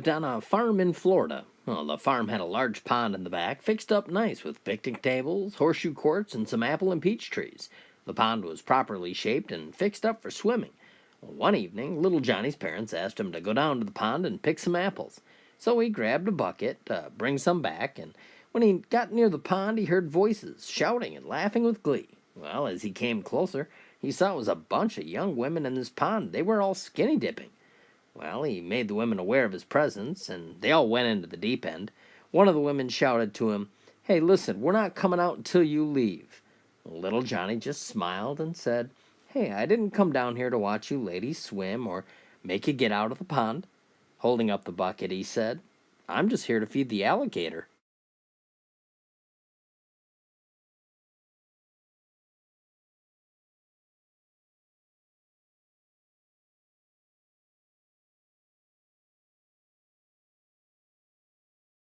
lived on a farm in Florida. Well, the farm had a large pond in the back, fixed up nice with picnic tables, horseshoe courts, and some apple and peach trees. The pond was properly shaped and fixed up for swimming. Well, one evening, little Johnny's parents asked him to go down to the pond and pick some apples. So he grabbed a bucket to bring some back, and when he got near the pond, he heard voices shouting and laughing with glee. Well, as he came closer, he saw it was a bunch of young women in this pond. They were all skinny dipping. Well, he made the women aware of his presence, and they all went into the deep end. One of the women shouted to him, "Hey, listen, we're not coming out until you leave." Little Johnny just smiled and said, "Hey, I didn't come down here to watch you ladies swim or make you get out of the pond." Holding up the bucket, he said, "I'm just here to feed the alligator."